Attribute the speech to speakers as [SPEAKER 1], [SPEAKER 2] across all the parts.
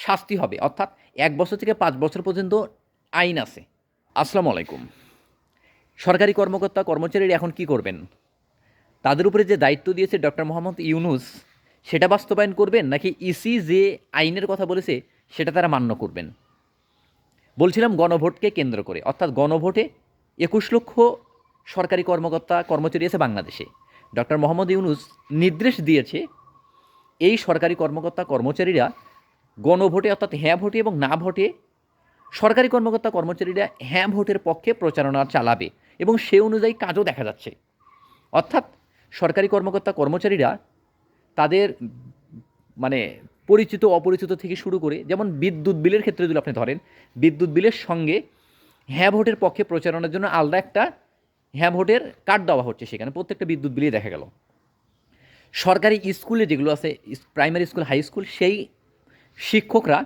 [SPEAKER 1] শাস্তি হবে, অর্থাৎ 1 বছর থেকে 5 বছর পর্যন্ত আইন আছে। আসসালামু আলাইকুম। সরকারি কর্মকর্তা কর্মচারীরা এখন কি করবেন? তাদের উপরে যে দায়িত্ব দিয়েছে ডক্টর মোহাম্মদ ইউনূস, সেটা বাস্তবায়ন করবেন, নাকি ইসি যে আইনের কথা বলেছে সেটা তারা মান্য করবেন? বলছিলাম গণভোটকে কেন্দ্র করে, অর্থাৎ গণভোটে 21 লক্ষ সরকারি কর্মকর্তা কর্মচারী আছে বাংলাদেশে। ডক্টর মোহাম্মদ ইউনূস নির্দেশ দিয়েছে এই সরকারি কর্মকর্তা কর্মচারীরা গণভোটে, অর্থাৎ হ্যাঁ ভোটে এবং না ভোটে সরকারি কর্মকর্তা কর্মচারীরা হ্যাঁ ভোটের পক্ষে প্রচারণা চালাবে এবং সে অনুযায়ী কাজও দেখা যাচ্ছে। অর্থাৎ সরকারি কর্মকর্তা কর্মচারীরা তাদের মানে পরিচিত অপরিচিত থেকে শুরু করে, যেমন বিদ্যুৎ বিলের ক্ষেত্রে যদি আপনি ধরেন, বিদ্যুৎ বিলের সঙ্গে হ্যাঁ ভোটের পক্ষে প্রচারণার জন্য আলাদা একটা হ্যাঁ ভোটের কার্ড দেওয়া হচ্ছে, সেখানে প্রত্যেকটা বিদ্যুৎ বিলেই দেখা গেল। সরকারি স্কুলে যেগুলো আছে, প্রাইমারি স্কুল, হাই স্কুল, সেই শিক্ষকরা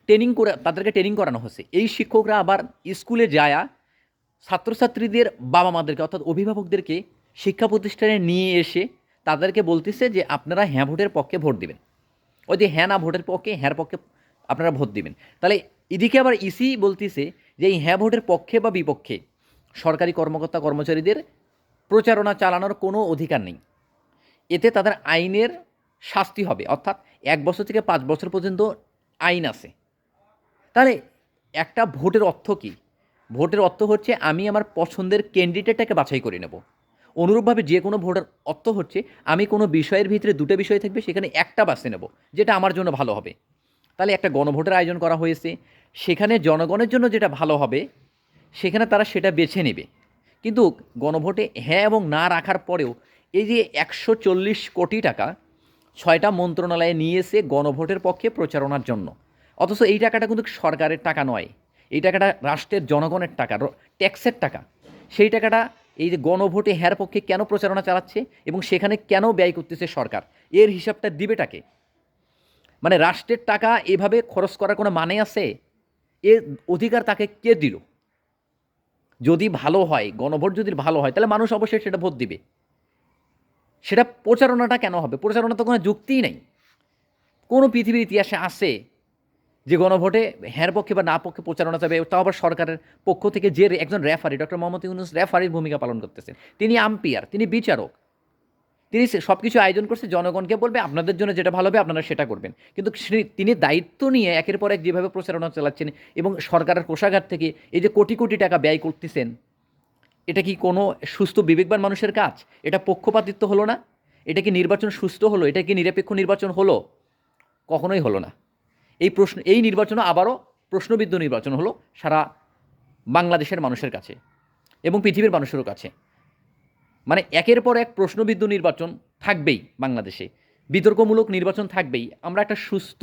[SPEAKER 1] ট্রেনিং করে, তাদেরকে ট্রেনিং করানো হচ্ছে। এই শিক্ষকরা আবার স্কুলে যায়া ছাত্রছাত্রীদের বাবা মাদেরকে, অর্থাৎ অভিভাবকদেরকে শিক্ষা প্রতিষ্ঠানে নিয়ে এসে তাদেরকে বলতেছে যে আপনারা হ্যাঁ ভোটের পক্ষে ভোট দিবেন। ওই যে হ্যাঁ না ভোটের পক্ষে, হ্যাঁ পক্ষে আপনারা ভোট দিবেন। তাহলে এদিকে আবার ইসি বলতেছে যে এই হ্যাঁ ভোটের পক্ষে বা বিপক্ষে সরকারি কর্মকর্তা কর্মচারীদের প্রচারণা চালানোর কোনো অধিকার নেই। এতে তাদের আইনের শাস্তি হবে, অর্থাৎ 1 বছর থেকে 5 বছর পর্যন্ত আইন আছে। তাহলে একটা ভোটের অর্থ কী? ভোটের অর্থ হচ্ছে আমি আমার পছন্দের ক্যান্ডিডেটটাকে বাছাই করে নেব। অনুরূপভাবে যে কোনো ভোটের অর্থ হচ্ছে আমি কোনো বিষয়ের ভিতরে 2টা বিষয় থাকবে, সেখানে একটা বাছে নেব যেটা আমার জন্য ভালো হবে। তাহলে একটা গণভোটের আয়োজন করা হয়েছে, সেখানে জনগণের জন্য যেটা ভালো হবে সেখানে তারা সেটা বেছে নেবে। কিন্তু গণভোটে হ্যাঁ এবং না রাখার পরেও এই যে 140 কোটি টাকা 6টা মন্ত্রণালয়ে নিয়েছে গণভোটের পক্ষে প্রচারণার জন্য, অথচ এই টাকাটা কিন্তু সরকারের টাকা নয়, এই টাকাটা রাষ্ট্রের জনগণের টাকা, ট্যাক্সের টাকা। সেই টাকাটা এই যে গণভোটে হ্যার পক্ষে কেন প্রচারণা চালাচ্ছে এবং সেখানে কেন ব্যয় করতেছে সরকার, এর হিসাবটা দিবেটাকে? মানে রাষ্ট্রের টাকা এভাবে খরচ করার কোনো মানে আছে? এর অধিকার তাকে কে দিল? যদি ভালো হয়, গণভোট যদি ভালো হয়, তাহলে মানুষ অবশ্যই সেটা ভোট দিবে। সেটা প্রচারণাটা কেন হবে? প্রচারণা তো কোনো যুক্তিই নেই। কোনো পৃথিবীর ইতিহাসে আছে যে গণভোটে হ্যাঁর পক্ষে বা না পক্ষে প্রচারণা যাবে, তাও আবার সরকারের পক্ষ থেকে যে একজন রেফারি, ডক্টর মোহাম্মদ ইউনূস রেফারির ভূমিকা পালন করতেছেন, তিনি আম্পায়ার, তিনি বিচারক, তিনি সব কিছু আয়োজন করছে, জনগণকে বলবে আপনাদের জন্য যেটা ভালো হবে আপনারা সেটা করবেন। কিন্তু তিনি দায়িত্ব নিয়ে একের পর এক যেভাবে প্রচারণা চালাচ্ছেন এবং সরকারের কোষাগার থেকে এই যে কোটি কোটি টাকা ব্যয় করতেছেন, এটা কি কোনো সুস্থ বিবেকবান মানুষের কাজ? এটা পক্ষপাতিত্ব হলো না? এটা কি নির্বাচন সুস্থ হলো? এটা কি নিরপেক্ষ নির্বাচন হলো? কখনোই হলো না। এই নির্বাচনও আবারও প্রশ্নবিদ্ধ নির্বাচন হলো সারা বাংলাদেশের মানুষের কাছে এবং পৃথিবীর মানুষেরও কাছে। মানে একের পর এক প্রশ্নবিদ্ধ নির্বাচন থাকবেই বাংলাদেশে, বিতর্কমূলক নির্বাচন থাকবেই। আমরা একটা সুস্থ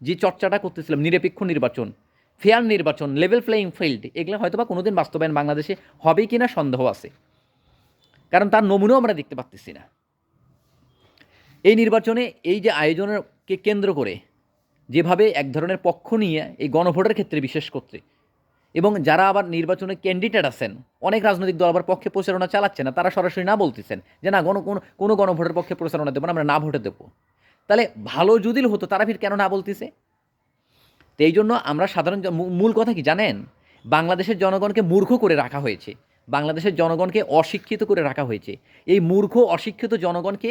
[SPEAKER 1] যে চর্চাটা করতেছিলাম, নিরপেক্ষ নির্বাচন, ফেয়ার নির্বাচন, লেভেল প্লেয়িং ফিল্ড, এগুলো হয়তো বা কোনোদিন বাস্তবায়ন বাংলাদেশে হবে কি না সন্দেহ আছে, কারণ তার নমুনাও আমরা দেখতে পাচ্তেছি না। এই নির্বাচনে এই যে আয়োজনকে কেন্দ্র করে যেভাবে এক ধরনের পক্ষ নিয়ে এই গণভোটের ক্ষেত্রে বিশেষ করতে, এবং যারা আবার নির্বাচনে ক্যান্ডিডেট আছেন, অনেক রাজনৈতিক দল আবার পক্ষে প্রচারণা চালাচ্ছে না, তারা সরাসরি না বলতেছেন যে না কোনো গণভোটের পক্ষে প্রচারণা দেবো না, আমরা না ভোটে দেবো। তাহলে ভালো যদি হতো, তারা ফির কেন না বলতেছে? তো এই জন্য আমরা সাধারণ মূল কথা কি জানেন? বাংলাদেশের জনগণকে মূর্খ করে রাখা হয়েছে, বাংলাদেশের জনগণকে অশিক্ষিত করে রাখা হয়েছে। এই মূর্খ অশিক্ষিত জনগণকে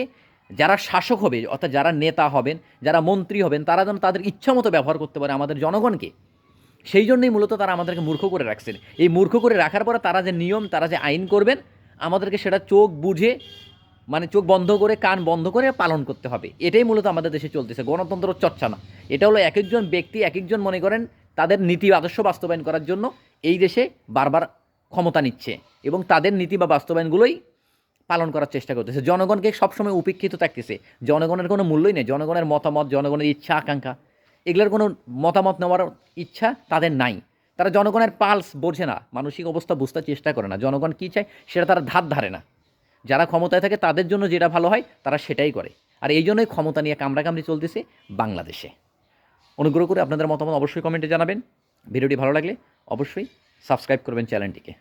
[SPEAKER 1] যারা শাসক হবে, অর্থাৎ যারা নেতা হবেন, যারা মন্ত্রী হবেন, তারা যেন তাদের ইচ্ছা মতো ব্যবহার করতে পারে আমাদের জনগণকে, সেই জন্যই মূলত তারা আমাদেরকে মূর্খ করে রাখছেন। এই মূর্খ করে রাখার পরে তারা যে নিয়ম, তারা যে আইন করবেন, আমাদেরকে সেটা চোখ বুঝে, মানে চোখ বন্ধ করে কান বন্ধ করে পালন করতে হবে। এটাই মূলত আমাদের দেশে চলতেছে, গণতন্ত্র চর্চা না। এটা হলো এক একজন ব্যক্তি, এক একজন মনে করেন তাদের নীতি আদর্শ বাস্তবায়ন করার জন্য এই দেশে বারবার ক্ষমতা নিচ্ছে এবং তাদের নীতি বা বাস্তবায়নগুলোই পালন করার চেষ্টা করতেছে। জনগণকে সবসময় উপেক্ষিত থাকতেছে, জনগণের কোনো মূল্যই নেই, জনগণের মতামত, জনগণের ইচ্ছা আকাঙ্ক্ষা, এগুলোর কোনো মতামত নেওয়ার ইচ্ছা তাদের নাই। তারা জনগণের পালস বোঝে না, মানসিক অবস্থা বুঝতে চেষ্টা করে না, জনগণ কী চায় সেটা তারা ধারে না। যারা ক্ষমতায় থাকে তাদের জন্য যেটা ভালো হয় তারা সেটাই করে। আর এই জন্যই ক্ষমতা নিয়ে কামড়াকামড়ি চলতেছে বাংলাদেশে। অনুগ্রহ করে আপনাদের মতামত অবশ্যই কমেন্টে জানাবেন। ভিডিওটি ভালো লাগলে অবশ্যই সাবস্ক্রাইব করবেন চ্যানেলটিকে।